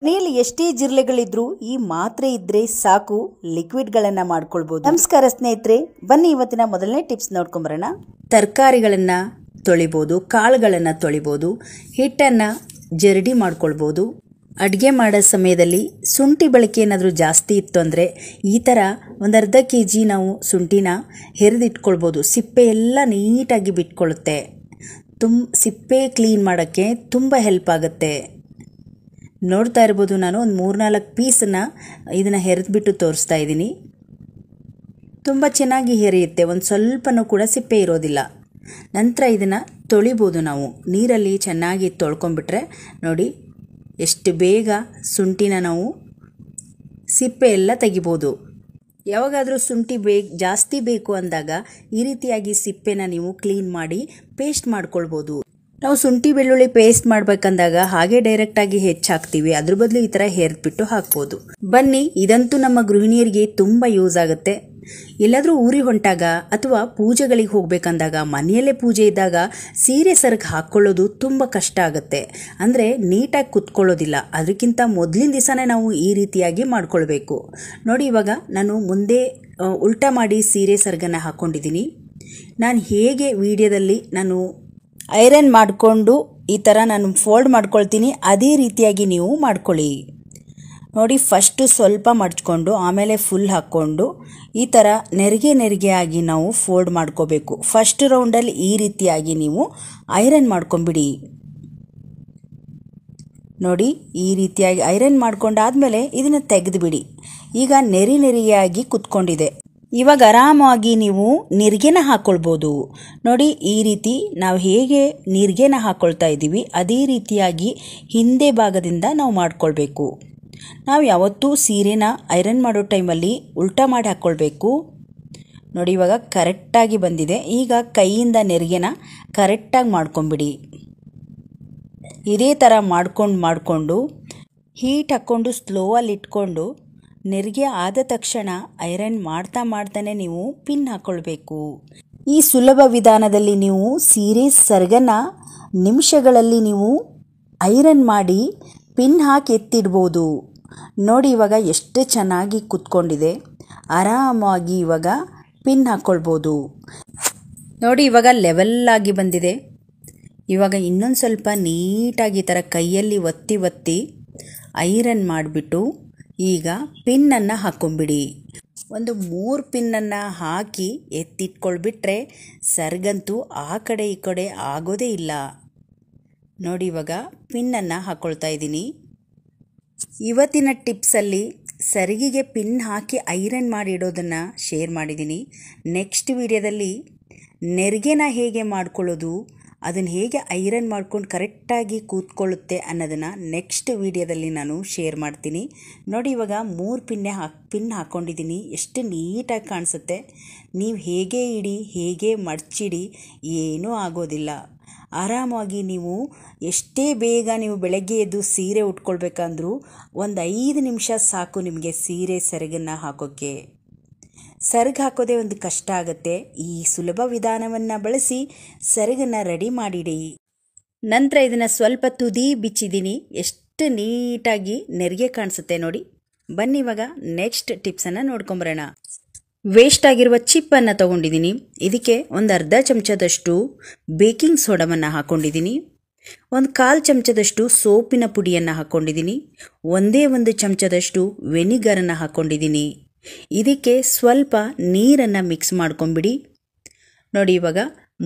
ಮನೆಯಲ್ಲಿ ಎಷ್ಟೇ ಜಿರಳೆಗಳಿದ್ರೂ ಈ ಮಾತ್ರೆ ಇದ್ರೆ ಸಾಕು ಲಿಕ್ವಿಡ್ಗಳನ್ನು ಮಾಡ್ಕೊಳ್ಬಹುದು. ನಮಸ್ಕಾರ ಸ್ನೇಹಿತರೆ, ಬನ್ನಿ ಇವತ್ತಿನ ಮೊದಲನೇ ಟಿಪ್ಸ್ ನೋಡ್ಕೊಂಬರೋಣ. ತರಕಾರಿಗಳನ್ನು ತೊಳಿಬಹುದು, ಕಾಳುಗಳನ್ನು ತೊಳಿಬಹುದು, ಹಿಟ್ಟನ್ನು ಜರಡಿ ಮಾಡ್ಕೊಳ್ಬಹುದು. ಅಡುಗೆ ಮಾಡೋ ಸಮಯದಲ್ಲಿ ಶುಂಠಿ ಬಳಕೆ ಏನಾದರೂ ಜಾಸ್ತಿ ಇತ್ತು ಅಂದರೆ ಈ ಥರ ಒಂದು ಅರ್ಧ kg ನಾವು ಶುಂಠಿನ ಹೆರಿದಿಟ್ಕೊಳ್ಬೋದು. ಸಿಪ್ಪೆ ಎಲ್ಲ ನೀಟಾಗಿ ಬಿಟ್ಕೊಳ್ಳುತ್ತೆ. ಸಿಪ್ಪೆ ಕ್ಲೀನ್ ಮಾಡೋಕ್ಕೆ ತುಂಬ ಹೆಲ್ಪ್ ಆಗುತ್ತೆ. ನೋಡ್ತಾ ಇರ್ಬೋದು, ನಾನು ಒಂದು 3-4 ಪೀಸನ್ನು ಇದನ್ನು ಹೆರಿದ್ಬಿಟ್ಟು ತೋರಿಸ್ತಾ ಇದ್ದೀನಿ. ತುಂಬ ಚೆನ್ನಾಗಿ ಹೆರಿಯುತ್ತೆ, ಒಂದು ಸ್ವಲ್ಪನೂ ಕೂಡ ಸಿಪ್ಪೆ ಇರೋದಿಲ್ಲ. ನಂತರ ಇದನ್ನು ತೊಳಿಬೋದು. ನಾವು ನೀರಲ್ಲಿ ಚೆನ್ನಾಗಿ ತೊಳ್ಕೊಂಬಿಟ್ರೆ ನೋಡಿ ಎಷ್ಟು ಬೇಗ ಶುಂಠಿನ ನಾವು ಸಿಪ್ಪೆ ಎಲ್ಲ ತೆಗಿಬೋದು. ಯಾವಾಗಾದರೂ ಶುಂಠಿ ಜಾಸ್ತಿ ಬೇಕು ಅಂದಾಗ ಈ ರೀತಿಯಾಗಿ ಸಿಪ್ಪೆನ ನೀವು ಕ್ಲೀನ್ ಮಾಡಿ ಪೇಸ್ಟ್ ಮಾಡ್ಕೊಳ್ಬೋದು. ನಾವು ಶುಂಠಿ ಬೆಳ್ಳುಳ್ಳಿ ಪೇಸ್ಟ್ ಮಾಡ್ಬೇಕಂದಾಗ ಹಾಗೆ ಡೈರೆಕ್ಟಾಗಿ ಹೆಚ್ಚಾಕ್ತೀವಿ, ಅದ್ರ ಬದಲು ಈ ಥರ ಹೆರ್ದ್ಬಿಟ್ಟು ಹಾಕ್ಬೋದು. ಬನ್ನಿ, ಇದಂತೂ ನಮ್ಮ ಗೃಹಿಣಿಯರಿಗೆ ತುಂಬ ಯೂಸ್ ಆಗುತ್ತೆ. ಎಲ್ಲಾದರೂ ಊರಿಗೆ ಹೊಂಟಾಗ ಅಥವಾ ಪೂಜೆಗಳಿಗೆ ಹೋಗ್ಬೇಕಂದಾಗ, ಮನೆಯಲ್ಲೇ ಪೂಜೆ ಇದ್ದಾಗ ಸೀರೆ ಸೆರಗು ಹಾಕ್ಕೊಳ್ಳೋದು ತುಂಬ ಕಷ್ಟ ಆಗುತ್ತೆ. ಅಂದರೆ ನೀಟಾಗಿ ಕುತ್ಕೊಳ್ಳೋದಿಲ್ಲ. ಅದಕ್ಕಿಂತ ಮೊದಲಿನ ದಿವಸನೇ ನಾವು ಈ ರೀತಿಯಾಗಿ ಮಾಡ್ಕೊಳ್ಬೇಕು. ನೋಡಿ, ಇವಾಗ ನಾನು ಮುಂದೆ ಉಲ್ಟಾ ಮಾಡಿ ಸೀರೆ ಸೆರಗನ್ನು ಹಾಕ್ಕೊಂಡಿದ್ದೀನಿ. ನಾನು ಹೇಗೆ ವಿಡಿಯೋದಲ್ಲಿ ನಾನು ಐರನ್ ಮಾಡಿಕೊಂಡು ಈ ಥರ ನಾನು ಫೋಲ್ಡ್ ಮಾಡ್ಕೊಳ್ತೀನಿ, ಅದೇ ರೀತಿಯಾಗಿ ನೀವು ಮಾಡ್ಕೊಳ್ಳಿ. ನೋಡಿ, ಫಸ್ಟು ಸ್ವಲ್ಪ ಮಡ್ಚ್ಕೊಂಡು ಆಮೇಲೆ ಫುಲ್ ಹಾಕ್ಕೊಂಡು ಈ ಥರ ನೆರಿಗೆ ಆಗಿ ನಾವು ಫೋಲ್ಡ್ ಮಾಡ್ಕೋಬೇಕು. ಫಸ್ಟ್ ರೌಂಡಲ್ಲಿ ಈ ರೀತಿಯಾಗಿ ನೀವು ಐರನ್ ಮಾಡ್ಕೊಂಬಿಡಿ. ನೋಡಿ, ಈ ರೀತಿಯಾಗಿ ಐರನ್ ಮಾಡ್ಕೊಂಡಾದ್ಮೇಲೆ ಇದನ್ನು ತೆಗೆದುಬಿಡಿ. ಈಗ ನೆರಿಯಾಗಿ ಕುತ್ಕೊಂಡಿದೆ. ಇವಾಗ ಆರಾಮಾಗಿ ನೀವು ನೀರಿಗೆನ ಹಾಕ್ಕೊಳ್ಬೋದು. ನೋಡಿ, ಈ ರೀತಿ ನಾವು ಹೇಗೆ ನೀರಿಗೆನ ಹಾಕ್ಕೊಳ್ತಾ ಇದ್ದೀವಿ ಅದೇ ರೀತಿಯಾಗಿ ಹಿಂದೆ ಭಾಗದಿಂದ ನಾವು ಮಾಡ್ಕೊಳ್ಬೇಕು. ನಾವು ಯಾವತ್ತೂ ಸೀರೆನ ಐರನ್ ಮಾಡೋ ಟೈಮಲ್ಲಿ ಉಲ್ಟಾ ಮಾಡಿ ಹಾಕ್ಕೊಳ್ಬೇಕು. ನೋಡಿ, ಇವಾಗ ಕರೆಕ್ಟಾಗಿ ಬಂದಿದೆ. ಈಗ ಕೈಯಿಂದ ನೆರಿಗೆನ ಕರೆಕ್ಟಾಗಿ ಮಾಡ್ಕೊಂಬಿಡಿ. ಇದೇ ಥರ ಮಾಡಿಕೊಂಡು ಹೀಟ್ ಹಾಕ್ಕೊಂಡು ಸ್ಲೋವಲ್ಲಿ ಇಟ್ಕೊಂಡು ನೆರಿಗೆ ಆದ ತಕ್ಷಣ ಐರನ್ ಮಾಡ್ತಾನೆ ನೀವು ಪಿನ್ ಹಾಕ್ಕೊಳ್ಬೇಕು. ಈ ಸುಲಭ ವಿಧಾನದಲ್ಲಿ ನೀವು ಸೀರೆ ಸೆರಗನ್ನ ನಿಮಿಷಗಳಲ್ಲಿ ನೀವು ಐರನ್ ಮಾಡಿ ಪಿನ್ ಹಾಕಿ ಎತ್ತಿಡ್ಬೋದು. ನೋಡಿ, ಇವಾಗ ಎಷ್ಟು ಚೆನ್ನಾಗಿ ಕುತ್ಕೊಂಡಿದೆ. ಆರಾಮಾಗಿ ಇವಾಗ ಪಿನ್ ಹಾಕ್ಕೊಳ್ಬೋದು. ನೋಡಿ, ಇವಾಗ ಲೆವೆಲ್ಲಾಗಿ ಬಂದಿದೆ. ಇವಾಗ ಇನ್ನೊಂದು ಸ್ವಲ್ಪ ನೀಟಾಗಿ ಈ ಥರ ಕೈಯಲ್ಲಿ ಒತ್ತಿ ಐರನ್ ಮಾಡಿಬಿಟ್ಟು ಈಗ ಪಿನ್ನನ್ನು ಹಾಕ್ಕೊಂಬಿಡಿ. ಒಂದು 3 ಪಿನ್ನನ್ನು ಹಾಕಿ ಎತ್ತಿಟ್ಕೊಳ್ಬಿಟ್ರೆ ಸೆರಗಂತೂ ಆ ಕಡೆ ಈ ಕಡೆ ಆಗೋದೇ ಇಲ್ಲ. ನೋಡಿ, ಇವಾಗ ಪಿನ್ನನ್ನು ಹಾಕ್ಕೊಳ್ತಾ ಇದ್ದೀನಿ. ಇವತ್ತಿನ ಟಿಪ್ಸಲ್ಲಿ ಸೆರಗಿಗೆ ಪಿನ್ ಹಾಕಿ ಐರನ್ ಮಾಡಿ ಇಡೋದನ್ನು ಶೇರ್ ಮಾಡಿದ್ದೀನಿ. ನೆಕ್ಸ್ಟ್ ವಿಡಿಯೋದಲ್ಲಿ ನೆರಿಗೆನ ಹೇಗೆ ಮಾಡ್ಕೊಳ್ಳೋದು, ಅದನ್ನು ಹೇಗೆ ಐರನ್ ಮಾಡ್ಕೊಂಡು ಕರೆಕ್ಟಾಗಿ ಕೂತ್ಕೊಳ್ಳುತ್ತೆ ಅನ್ನೋದನ್ನು ನೆಕ್ಸ್ಟ್ ವಿಡಿಯೋದಲ್ಲಿ ನಾನು ಶೇರ್ ಮಾಡ್ತೀನಿ. ನೋಡಿ, ಇವಾಗ 3 ಪಿನ್ ಹಾಕ್ಕೊಂಡಿದ್ದೀನಿ. ಎಷ್ಟು ನೀಟಾಗಿ ಕಾಣಿಸುತ್ತೆ. ನೀವು ಹೇಗೆ ಇಡಿ, ಹೇಗೆ ಮಡ್ಚಿಡಿ, ಏನೂ ಆಗೋದಿಲ್ಲ. ಆರಾಮಾಗಿ ನೀವು ಎಷ್ಟೇ ಬೇಗ ನೀವು ಬೆಳಗ್ಗೆ ಎದ್ದು ಸೀರೆ ಉಟ್ಕೊಳ್ಬೇಕಂದ್ರೂ ಒಂದು 5 ನಿಮಿಷ ಸಾಕು ನಿಮಗೆ ಸೀರೆ ಸೆರಗನ್ನು ಹಾಕೋಕ್ಕೆ. ಸೆರಗು ಹಾಕೋದೇ ಒಂದು ಕಷ್ಟ ಆಗುತ್ತೆ. ಈ ಸುಲಭ ವಿಧಾನವನ್ನು ಬಳಸಿ ಸೆರಗನ್ನು ರೆಡಿ ಮಾಡಿಡಿ. ನಂತರ ಇದನ್ನು ಸ್ವಲ್ಪ ತುದಿ ಬಿಚ್ಚಿದ್ದೀನಿ. ಎಷ್ಟು ನೀಟಾಗಿ ನೆರಿಗೆ ಕಾಣಿಸುತ್ತೆ ನೋಡಿ. ಬನ್ನಿ, ಇವಾಗ ನೆಕ್ಸ್ಟ್ ಟಿಪ್ಸನ್ನು ನೋಡ್ಕೊಂಬರೋಣ. ವೇಸ್ಟ್ ಆಗಿರುವ ಚಿಪ್ಪನ್ನು ತೊಗೊಂಡಿದ್ದೀನಿ. ಇದಕ್ಕೆ ಒಂದು ಅರ್ಧ ಚಮಚದಷ್ಟು ಬೇಕಿಂಗ್ ಸೋಡಾವನ್ನು ಹಾಕ್ಕೊಂಡಿದ್ದೀನಿ. ಒಂದು 1/4 ಚಮಚದಷ್ಟು ಸೋಪಿನ ಪುಡಿಯನ್ನು ಹಾಕ್ಕೊಂಡಿದ್ದೀನಿ. ಒಂದೇ 1 ಚಮಚದಷ್ಟು ವೆನಿಗರನ್ನು ಹಾಕ್ಕೊಂಡಿದ್ದೀನಿ. ಇದಕ್ಕೆ ಸ್ವಲ್ಪ ನೀರನ್ನು ಮಿಕ್ಸ್ ಮಾಡ್ಕೊಂಬಿಡಿ. ನೋಡಿ, ಇವಾಗ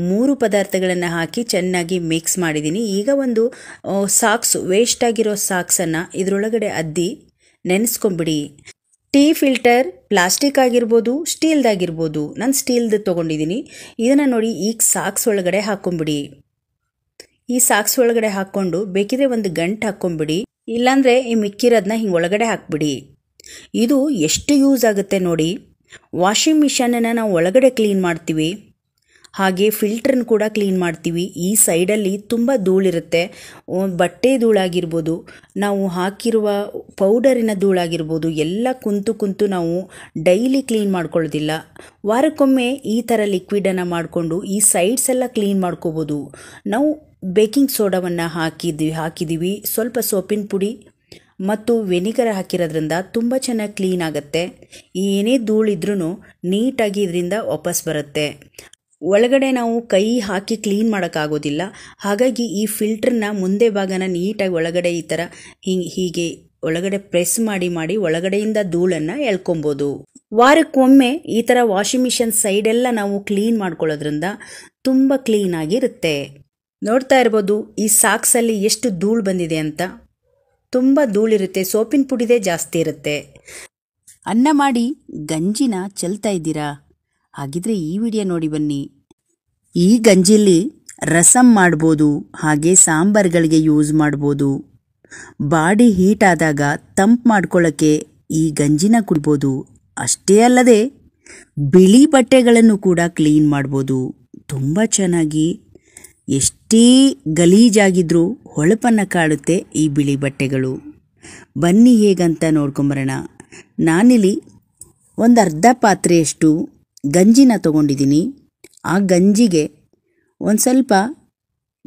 3 ಪದಾರ್ಥಗಳನ್ನು ಹಾಕಿ ಚೆನ್ನಾಗಿ ಮಿಕ್ಸ್ ಮಾಡಿದ್ದೀನಿ. ಈಗ ಒಂದು ವೇಸ್ಟ್ ಆಗಿರೋ ಸಾಕ್ಸನ್ನು ಇದರೊಳಗಡೆ ಅದ್ದಿ ನೆನೆಸ್ಕೊಂಬಿಡಿ. ಟೀ ಫಿಲ್ಟರ್ ಪ್ಲಾಸ್ಟಿಕ್ ಆಗಿರ್ಬೋದು, ಸ್ಟೀಲ್ದಾಗಿರ್ಬೋದು. ನಾನು ಸ್ಟೀಲ್ದು ತೊಗೊಂಡಿದ್ದೀನಿ. ಇದನ್ನು ನೋಡಿ ಈಗ ಸಾಕ್ಸ್ ಒಳಗಡೆ ಹಾಕ್ಕೊಂಬಿಡಿ. ಈ ಸಾಕ್ಸ್ ಒಳಗಡೆ ಹಾಕ್ಕೊಂಡು ಬೇಕಿದ್ರೆ ಒಂದು ಗಂಟು ಹಾಕ್ಕೊಂಬಿಡಿ, ಇಲ್ಲಾಂದರೆ ಈ ಮಿಕ್ಕಿರೋದನ್ನ ಹಿಂಗೆ ಒಳಗಡೆ ಹಾಕ್ಬಿಡಿ. ಇದು ಎಷ್ಟು ಯೂಸ್ ಆಗುತ್ತೆ ನೋಡಿ. ವಾಷಿಂಗ್ ಮಿಷನನ್ನು ನಾವು ಒಳಗಡೆ ಕ್ಲೀನ್ ಮಾಡ್ತೀವಿ, ಹಾಗೆ ಫಿಲ್ಟ್ರನ್ನು ಕೂಡ ಕ್ಲೀನ್ ಮಾಡ್ತೀವಿ. ಈ ಸೈಡಲ್ಲಿ ತುಂಬ ಧೂಳಿರುತ್ತೆ. ಬಟ್ಟೆ ಧೂಳಾಗಿರ್ಬೋದು, ನಾವು ಹಾಕಿರುವ ಪೌಡರಿನ ಧೂಳಾಗಿರ್ಬೋದು, ಎಲ್ಲ ಕುಂತು ನಾವು ಡೈಲಿ ಕ್ಲೀನ್ ಮಾಡ್ಕೊಳ್ಳೋದಿಲ್ಲ. ವಾರಕ್ಕೊಮ್ಮೆ ಈ ಥರ ಲಿಕ್ವಿಡನ್ನು ಮಾಡಿಕೊಂಡು ಈ ಸೈಡ್ಸ್ ಎಲ್ಲ ಕ್ಲೀನ್ ಮಾಡ್ಕೋಬೋದು. ನಾವು ಬೇಕಿಂಗ್ ಸೋಡಾವನ್ನು ಹಾಕಿದ್ದೀವಿ, ಸ್ವಲ್ಪ ಸೋಪಿನ ಪುಡಿ ಮತ್ತು ವೆನಿಗರ್ ಹಾಕಿರೋದ್ರಿಂದ ತುಂಬ ಚೆನ್ನಾಗಿ ಕ್ಲೀನ್ ಆಗುತ್ತೆ. ಏನೇ ಧೂಳಿದ್ರೂ ನೀಟಾಗಿ ಇದರಿಂದ ವಾಪಸ್ ಬರುತ್ತೆ. ಒಳಗಡೆ ನಾವು ಕೈ ಹಾಕಿ ಕ್ಲೀನ್ ಮಾಡೋಕ್ಕಾಗೋದಿಲ್ಲ. ಹಾಗಾಗಿ ಈ ಫಿಲ್ಟ್ರನ್ನ ಮುಂದೆ ಭಾಗನ ನೀಟಾಗಿ ಒಳಗಡೆ ಈ ಥರ ಹೀಗೆ ಒಳಗಡೆ ಪ್ರೆಸ್ ಮಾಡಿ ಒಳಗಡೆಯಿಂದ ಧೂಳನ್ನು ಎಳ್ಕೊಬೋದು. ವಾರಕ್ಕೊಮ್ಮೆ ಈ ಥರ ವಾಷಿಂಗ್ ಮಿಷನ್ ಸೈಡೆಲ್ಲ ನಾವು ಕ್ಲೀನ್ ಮಾಡ್ಕೊಳ್ಳೋದ್ರಿಂದ ತುಂಬ ಕ್ಲೀನಾಗಿರುತ್ತೆ. ನೋಡ್ತಾ ಇರ್ಬೋದು ಈ ಸಾಕ್ಸಲ್ಲಿ ಎಷ್ಟು ಧೂಳು ಬಂದಿದೆ ಅಂತ. ತುಂಬ ಧೂಳಿರುತ್ತೆ, ಸೋಪಿನ ಪುಡಿದೇ ಜಾಸ್ತಿ ಇರುತ್ತೆ. ಅನ್ನ ಮಾಡಿ ಗಂಜಿನ ಚೆಲ್ತಾ ಇದ್ದೀರಾ? ಹಾಗಿದ್ರೆ ಈ ವಿಡಿಯೋ ನೋಡಿ ಬನ್ನಿ. ಈ ಗಂಜಿಲಿ ರಸಮ್ ಮಾಡ್ಬೋದು, ಹಾಗೆ ಸಾಂಬಾರ್ಗಳಿಗೆ ಯೂಸ್ ಮಾಡ್ಬೋದು. ಬಾಡಿ ಹೀಟ್ ಆದಾಗ ತಂಪು ಮಾಡ್ಕೊಳ್ಳೋಕ್ಕೆ ಈ ಗಂಜಿನ ಕುಡ್ಬೋದು. ಅಷ್ಟೇ ಅಲ್ಲದೆ ಬಿಳಿ ಬಟ್ಟೆಗಳನ್ನು ಕೂಡ ಕ್ಲೀನ್ ಮಾಡ್ಬೋದು ತುಂಬ ಚೆನ್ನಾಗಿ. ಎಷ್ಟೇ ಗಲೀಜಾಗಿದ್ರೂ ಹೊಳಪನ್ನು ಕಾಡುತ್ತೆ ಈ ಬಿಳಿ ಬಟ್ಟೆಗಳು. ಬನ್ನಿ ಹೇಗಂತ ನೋಡ್ಕೊಂಬರೋಣ. ನಾನಿಲ್ಲಿ ಒಂದು ಅರ್ಧ ಪಾತ್ರೆಯಷ್ಟು ಗಂಜಿನ ತೊಗೊಂಡಿದ್ದೀನಿ. ಆ ಗಂಜಿಗೆ ಒಂದು ಸ್ವಲ್ಪ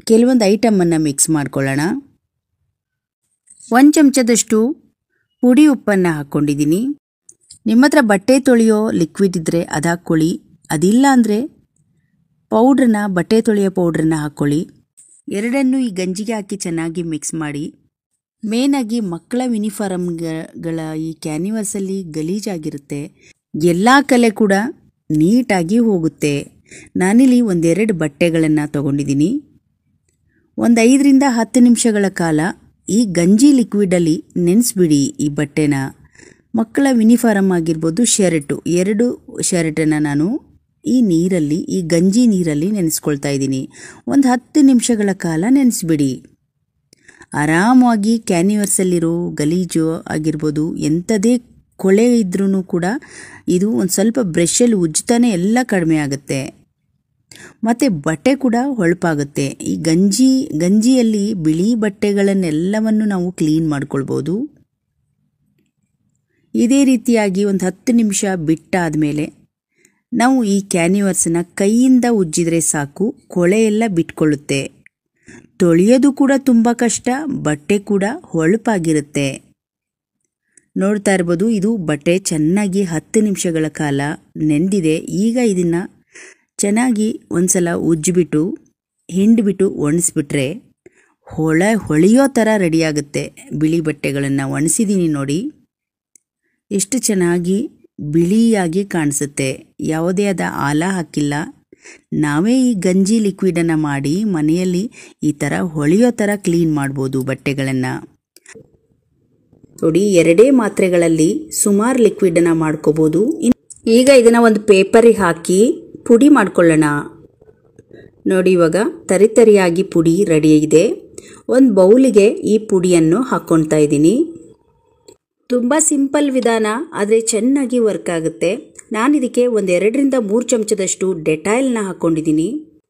ಕೆಲವೊಂದು ಐಟಮನ್ನು ಮಿಕ್ಸ್ ಮಾಡ್ಕೊಳ್ಳೋಣ. 1 ಚಮಚದಷ್ಟು ಪುಡಿ ಉಪ್ಪನ್ನು ಹಾಕ್ಕೊಂಡಿದ್ದೀನಿ. ನಿಮ್ಮ ಹತ್ರ ಬಟ್ಟೆ ತೊಳೆಯೋ ಲಿಕ್ವಿಡ್ ಇದ್ದರೆ ಅದು ಹಾಕ್ಕೊಳ್ಳಿ, ಅದಿಲ್ಲ ಅಂದರೆ ಬಟ್ಟೆ ತೊಳೆಯೋ ಪೌಡ್ರನ್ನ ಹಾಕ್ಕೊಳ್ಳಿ. ಎರಡನ್ನೂ ಈ ಗಂಜಿಗೆ ಹಾಕಿ ಚೆನ್ನಾಗಿ ಮಿಕ್ಸ್ ಮಾಡಿ. ಮೇನಾಗಿ ಮಕ್ಕಳ ಯೂನಿಫಾರ್ಮ್ಗಳ ಈ ಕ್ಯಾನ್ವಾಸಲ್ಲಿ ಗಲೀಜಾಗಿರುತ್ತೆ, ಎಲ್ಲ ಕಲೆ ಕೂಡ ನೀಟಾಗಿ ಹೋಗುತ್ತೆ. ನಾನಿಲ್ಲಿ 1-2 ಬಟ್ಟೆಗಳನ್ನು ತೊಗೊಂಡಿದ್ದೀನಿ. ಒಂದು 5ರಿಂದ 10 ನಿಮಿಷಗಳ ಕಾಲ ಈ ಗಂಜಿ ಲಿಕ್ವಿಡಲ್ಲಿ ನೆನೆಸ್ಬಿಡಿ ಈ ಬಟ್ಟೆನ. ಮಕ್ಕಳ ಯೂನಿಫಾರ್ಮ್ ಆಗಿರ್ಬೋದು, ಶರ್ಟು, 2 ಶರ್ಟನ್ನು ನಾನು ಈ ಗಂಜಿ ನೀರಲ್ಲಿ ನೆನೆಸ್ಕೊಳ್ತಾ ಇದ್ದೀನಿ. ಒಂದು 10 ನಿಮಿಷಗಳ ಕಾಲ ನೆನೆಸ್ಬಿಡಿ. ಆರಾಮಾಗಿ ಕ್ಯಾನ್ವಾಸಲ್ಲಿರೋ ಗಲೀಜು ಆಗಿರ್ಬೋದು, ಎಂಥದೇ ಕೊಳೆ ಇದ್ರೂ ಕೂಡ ಇದು ಒಂದು ಸ್ವಲ್ಪ ಬ್ರಷಲ್ಲಿ ಉಜ್ತಾನೆ ಎಲ್ಲ ಕಡಿಮೆ ಆಗುತ್ತೆ. ಮತ್ತು ಬಟ್ಟೆ ಕೂಡ ಹೊಳಪಾಗುತ್ತೆ. ಈ ಗಂಜಿಯಲ್ಲಿ ಬಿಳಿ ಬಟ್ಟೆಗಳನ್ನೆಲ್ಲವನ್ನು ನಾವು ಕ್ಲೀನ್ ಮಾಡ್ಕೊಳ್ಬೋದು. ಇದೇ ರೀತಿಯಾಗಿ ಒಂದು 10 ನಿಮಿಷ ಬಿಟ್ಟಾದ ಮೇಲೆ ನಾವು ಈ ಕ್ಯಾನ್ವಾಸನ್ನ ಕೈಯಿಂದ ಉಜ್ಜಿದ್ರೆ ಸಾಕು, ಕೊಳೆ ಎಲ್ಲ ಬಿಟ್ಕೊಳ್ಳುತ್ತೆ. ತೊಳೆಯೋದು ಕೂಡ ತುಂಬ ಕಷ್ಟ, ಬಟ್ಟೆ ಕೂಡ ಹೊಳಪಾಗಿರುತ್ತೆ. ನೋಡ್ತಾ ಇರ್ಬೋದು, ಇದು ಬಟ್ಟೆ ಚೆನ್ನಾಗಿ 10 ನಿಮಿಷಗಳ ಕಾಲ ನೆಂದಿದೆ. ಈಗ ಇದನ್ನು ಚೆನ್ನಾಗಿ ಒಂದ್ಸಲ ಉಜ್ಜಿಬಿಟ್ಟು ಹಿಂಡ್ಬಿಟ್ಟು ಒಣಗಿಸ್ಬಿಟ್ರೆ ಹೊಳೆಯೋ ಥರ ರೆಡಿಯಾಗುತ್ತೆ. ಬಿಳಿ ಬಟ್ಟೆಗಳನ್ನು ಒಣಸಿದ್ದೀನಿ ನೋಡಿ, ಎಷ್ಟು ಚೆನ್ನಾಗಿ ಬಿಳಿಯಾಗಿ ಕಾಣಿಸುತ್ತೆ. ಯಾವುದೇ ಆದ ಆಲ ಹಾಕಿಲ್ಲ. ನಾವೇ ಈ ಗಂಜಿ ಲಿಕ್ವಿಡನ್ನು ಮಾಡಿ ಮನೆಯಲ್ಲಿ ಈ ಥರ ಹೊಳೆಯೋ ಥರ ಕ್ಲೀನ್ ಮಾಡ್ಬೋದು ಬಟ್ಟೆಗಳನ್ನು. ನೋಡಿ, 2 ಮಾತ್ರೆಗಳಲ್ಲಿ ಸುಮಾರು ಲಿಕ್ವಿಡನ್ನು ಮಾಡ್ಕೋಬೋದು. ಈಗ ಇದನ್ನು ಒಂದು ಪೇಪರಿಗೆ ಹಾಕಿ ಪುಡಿ ಮಾಡ್ಕೊಳ್ಳೋಣ. ನೋಡಿ, ಇವಾಗ ತರಿಯಾಗಿ ಪುಡಿ ರೆಡಿ ಇದೆ. ಒಂದು ಬೌಲಿಗೆ ಈ ಪುಡಿಯನ್ನು ಹಾಕ್ಕೊಳ್ತಾ ಇದ್ದೀನಿ. ತುಂಬ ಸಿಂಪಲ್ ವಿಧಾನ, ಆದರೆ ಚೆನ್ನಾಗಿ ವರ್ಕ್ ಆಗುತ್ತೆ. ನಾನು ಇದಕ್ಕೆ ಒಂದು 2ರಿಂದ 3 ಚಮಚದಷ್ಟು ಡೆಟಾಯಿಲ್ನ ಹಾಕ್ಕೊಂಡಿದ್ದೀನಿ.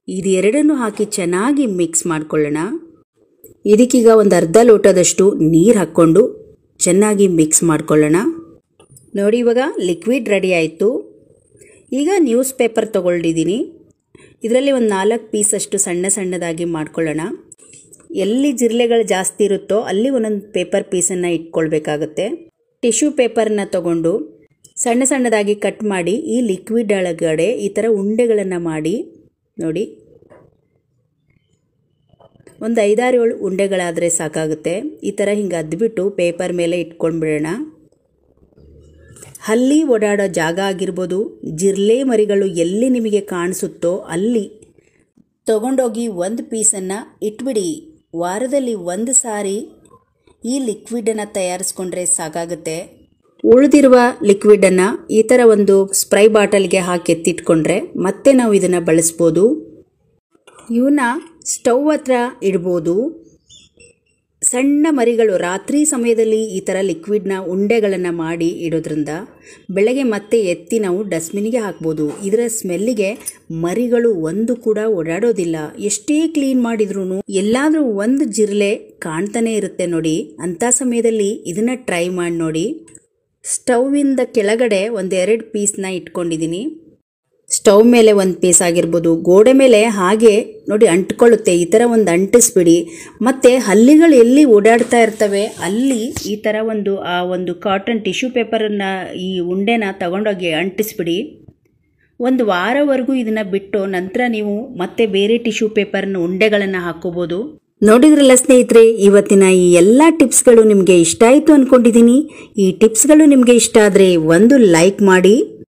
ಇದು ಎರಡನ್ನು ಹಾಕಿ ಚೆನ್ನಾಗಿ ಮಿಕ್ಸ್ ಮಾಡ್ಕೊಳ್ಳೋಣ. ಇದಕ್ಕೀಗ ಒಂದು ಅರ್ಧ ಲೋಟದಷ್ಟು ನೀರು ಹಾಕ್ಕೊಂಡು ಚೆನ್ನಾಗಿ ಮಿಕ್ಸ್ ಮಾಡ್ಕೊಳ್ಳೋಣ. ನೋಡಿ, ಇವಾಗ ಲಿಕ್ವಿಡ್ ರೆಡಿ ಆಯಿತು. ಈಗ ನ್ಯೂಸ್ ಪೇಪರ್ ತೊಗೊಂಡಿದ್ದೀನಿ. ಇದರಲ್ಲಿ ಒಂದು 4 ಪೀಸಷ್ಟು ಸಣ್ಣದಾಗಿ ಮಾಡ್ಕೊಳ್ಳೋಣ. ಎಲ್ಲಿ ಜಿರಳೆಗಳು ಜಾಸ್ತಿ ಇರುತ್ತೋ ಅಲ್ಲಿ ಒಂದೊಂದು ಪೇಪರ್ ಪೀಸನ್ನು ಇಟ್ಕೊಳ್ಬೇಕಾಗುತ್ತೆ. ಟಿಶ್ಯೂ ಪೇಪರ್ನ ತಗೊಂಡು ಸಣ್ಣದಾಗಿ ಕಟ್ ಮಾಡಿ ಈ ಲಿಕ್ವಿಡ್ ಒಳಗಡೆ ಈ ಥರ ಉಂಡೆಗಳನ್ನು ಮಾಡಿ ನೋಡಿ. ಒಂದು 5-6 ಉಂಡೆಗಳಾದರೆ ಸಾಕಾಗುತ್ತೆ. ಈ ಥರ ಹಿಂಗೆ ಅದ್ಬಿಟ್ಟು ಪೇಪರ್ ಮೇಲೆ ಇಟ್ಕೊಂಡ್ಬಿಡೋಣ. ಹಲ್ಲಿ ಓಡಾಡೋ ಜಾಗ ಆಗಿರ್ಬೋದು, ಜಿರಳೆ ಮರಿಗಳು ಎಲ್ಲಿ ನಿಮಗೆ ಕಾಣಿಸುತ್ತೋ ಅಲ್ಲಿ ತಗೊಂಡೋಗಿ ಒಂದು ಪೀಸನ್ನು ಇಟ್ಬಿಡಿ. ವಾರದಲ್ಲಿ 1 ಸಾರಿ ಈ ಲಿಕ್ವಿಡನ್ನು ತಯಾರಿಸ್ಕೊಂಡ್ರೆ ಸಾಕಾಗುತ್ತೆ. ಉಳಿದಿರುವ ಲಿಕ್ವಿಡನ್ನು ಈ ಥರ ಒಂದು ಸ್ಪ್ರೈ ಬಾಟಲ್ಗೆ ಹಾಕಿ ಎತ್ತಿಟ್ಕೊಂಡ್ರೆ ಮತ್ತೆ ನಾವು ಇದನ್ನು ಬಳಸ್ಬೋದು. ಇವನ್ನ ಸ್ಟವ್ ಹತ್ರ ಇಡ್ಬೋದು. ಸಣ್ಣ ಮರಿಗಳು ರಾತ್ರಿ ಸಮಯದಲ್ಲಿ ಈ ಥರ ಲಿಕ್ವಿಡ್ನ ಉಂಡೆಗಳನ್ನು ಮಾಡಿ ಇಡೋದ್ರಿಂದ ಬೆಳಗ್ಗೆ ಮತ್ತೆ ಎತ್ತಿ ನಾವು ಡಸ್ಟ್ಬಿನ್ಗೆ ಹಾಕ್ಬೋದು. ಇದರ ಸ್ಮೆಲ್ಲಿಗೆ ಮರಿಗಳು ಒಂದು ಕೂಡ ಓಡಾಡೋದಿಲ್ಲ. ಎಷ್ಟೇ ಕ್ಲೀನ್ ಮಾಡಿದ್ರೂ ಎಲ್ಲಾದರೂ ಒಂದು ಜಿರಳೆ ಕಾಣ್ತಾನೆ ಇರುತ್ತೆ ನೋಡಿ. ಅಂಥ ಸಮಯದಲ್ಲಿ ಇದನ್ನು ಟ್ರೈ ಮಾಡಿ ನೋಡಿ. ಸ್ಟವ್ವಿಂದ ಕೆಳಗಡೆ 1-2 ಪೀಸ್ನ ಇಟ್ಕೊಂಡಿದ್ದೀನಿ. ಸ್ಟವ್ ಮೇಲೆ ಒಂದು ಪೀಸ್ ಆಗಿರ್ಬೋದು, ಗೋಡೆ ಮೇಲೆ ಹಾಗೆ ನೋಡಿ ಅಂಟ್ಕೊಳ್ಳುತ್ತೆ. ಈ ಥರ ಒಂದು ಅಂಟಿಸ್ಬಿಡಿ. ಮತ್ತು ಹಲ್ಲಿಗಳು ಎಲ್ಲಿ ಓಡಾಡ್ತಾ ಇರ್ತವೆ ಅಲ್ಲಿ ಈ ಥರ ಒಂದು ಕಾಟನ್ ಟಿಶ್ಯೂ ಪೇಪರನ್ನು ಈ ಉಂಡೆನ ತಗೊಂಡೋಗಿ ಅಂಟಿಸ್ಬಿಡಿ. ಒಂದು ವಾರವರೆಗೂ ಇದನ್ನು ಬಿಟ್ಟು ನಂತರ ನೀವು ಮತ್ತೆ ಬೇರೆ ಟಿಶ್ಯೂ ಪೇಪರ್ನ ಉಂಡೆಗಳನ್ನು ಹಾಕ್ಕೋಬೋದು. ನೋಡಿದ್ರಲ್ಲ ಸ್ನೇಹಿತರೆ, ಇವತ್ತಿನ ಈ ಎಲ್ಲ ಟಿಪ್ಸ್ಗಳು ನಿಮಗೆ ಇಷ್ಟ ಆಯಿತು ಅಂದ್ಕೊಂಡಿದ್ದೀನಿ. ಈ ಟಿಪ್ಸ್ಗಳು ನಿಮಗೆ ಇಷ್ಟ ಆದರೆ ಒಂದು ಲೈಕ್ ಮಾಡಿ.